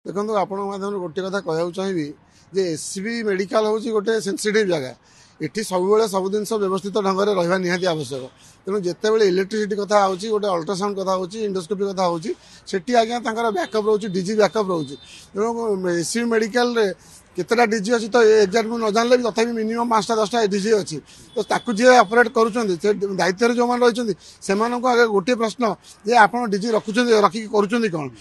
देखो आपण माध्यम गोटे कथा कहूँ चाहिए जे एससीबी मेडिकल हूँ गोटे सेंसिटिव जगह ये सब सब जिन व्यवस्थित ढंग से रहा निहाती आवश्यक तेणु जिते इलेक्ट्रिसिटी कथा हो गोटे अल्ट्रासाउंड कथा हो इंडोस्कोपी कथा होटी आज्ञा बैकअप रोचे डीजी बैकअप रोचे तेणु एससीबी मेडिकल केतटा डीजी अच्छी तो एक्जाक्ट मुझे न जानले भी तथा मिनिमम 5-10टा डीजी अच्छी तो ताकू जी ऑपरेट करुँच दायित्व जो मैंने रही से आगे गोटे प्रश्न जे आप डीजी रखुच्च रखिक करुँच कौन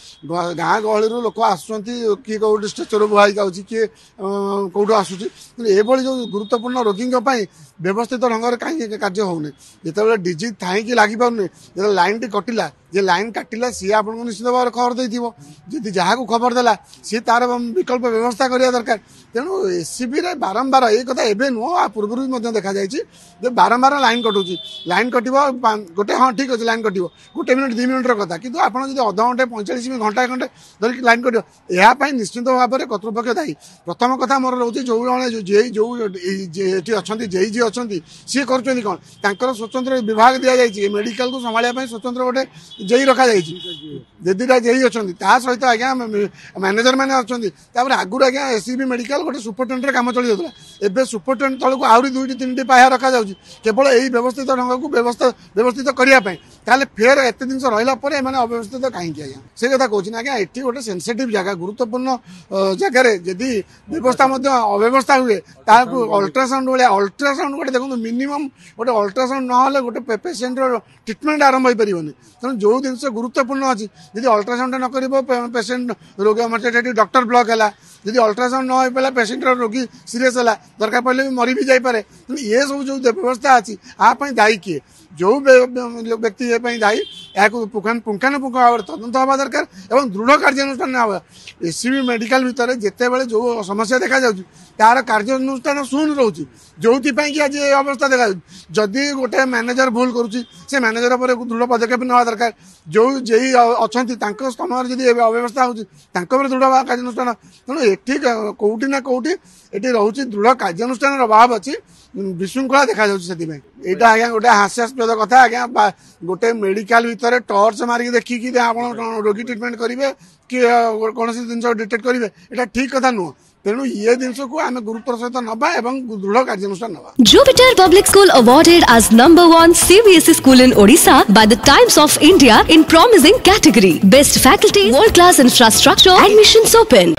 गाँ गहली लोक आसुँच किए कौट स्ट्रेचर बुहाई जाऊँगी किए कौटू आसूँ ये जो गुरुत्वपूर्ण रोगी व्यवस्थित ढंग से कहीं कार्य होने जिते डीजी थी लगी पारे जो लाइन टी कटिला जे लाइन काटिला सी आपको निश्चित भाव में खबर देती जहाँ को खबर देला सी तार विकल्प व्यवस्था करने दरकार तेणु एससीबी रे बारंबार ये कथा एवं नुह पूर्व भी देखा जाए बारंबार लाइन कटुची लाइन कट गोटे हाँ ठीक अच्छे लाइन कट गोटे मिनट 2 मिनट कथा कि आपड़ अध घंटे 45 मिनट घंटा घंटे धरिक लाइन कट यापाई निश्चित भाव में कर्तृपक्ष दायी प्रथम कथा मोर रोचे जो जे अच्छा जेई जी अच्छा सी कर कौन स्वतंत्र विभाग दि जाए मेडिकल को संभाला स्वतंत्र गोटे जेई रखा जेटा जेई अच्छा सहित आज्ञा मैनेजर मैंने अच्छा आगुरी आज्ञा एससीबी मेडिकल गोटे सुपरटेडेंट काम चली जाता एवं सुपरटेडेंट तलक आहरी 2-3टी पाया रखा जाऊँगी केवल यही व्यवस्थित ढंग को व्यवस्थित करने ताले फेर एत दिन रहा अव्यवस्थित कहीं आज्ञा से कथा कहूँ आज्ञा ये गोटे सेंसिटिव जगह गुरुत्वपूर्ण जगार जदि व्यवस्था अव्यवस्था हुए ताकू अल्ट्रासाउंड भाया अल्ट्रासाउंड गोटे देखो मिनिमम गोटे अल्ट्रासाउंड ना गोटे पेसेंट ट्रिटमेंट आरंभ हो पारे तेणु जो जिन गुरुत्वपूर्ण अच्छी जी अल्ट्रासाउंड न कर पेसेंट रोगी मतलब डॉक्टर ब्लॉक है जी अल्ट्रासाउंड न हो पाला पेसेंट रोगी सीरीयस है दरकार पड़े भी मरी भी जापे ये सब जो व्यवस्था अच्छी आप दायी किए जो व्यक्ति ये दायी या पुंखानुपुंख भाव में तदंत हवा दरकार और दृढ़ कार्यानुष्ठान हवा एससीबी मेडिकल भितर जिते बड़े जो समस्या देखा जाऊँगी तार कार्यानुष्ठान शून्य रोचे जो कि आज ये अवस्था देखा जदि गोटे मैनेजर भूल करुच्ची से मैनेजर पर दृढ़ पदक्षेप ना दरकार जो जेई अच्छा समय जब अव्यवस्था होती दृढ़ कार्यानुष्ठान तेणु ये कौटी ना कौटी ये रोचे दृढ़ कार्यानुष्ठान अभाव अच्छी विशृंखला देखा जाए आज्ञा गोटे हास्यास्पद कथा आज्ञा गोटे मेडिकल भितर टर्च मारिक देखिकी आप रोगी ट्रिटमेंट करेंगे कि कौन जिन डिटेक्ट करेंगे यहाँ ठीक कथा नुह तेणु ये जिनस को आम गुरुत्व सहित नवा एवं दृढ़ कार्यानुष्ठान नवा Jupiter Public School awarded as #1 CBSE school in Odisha by the Times of India in promising category. Best faculty, world class infrastructure, admissions open.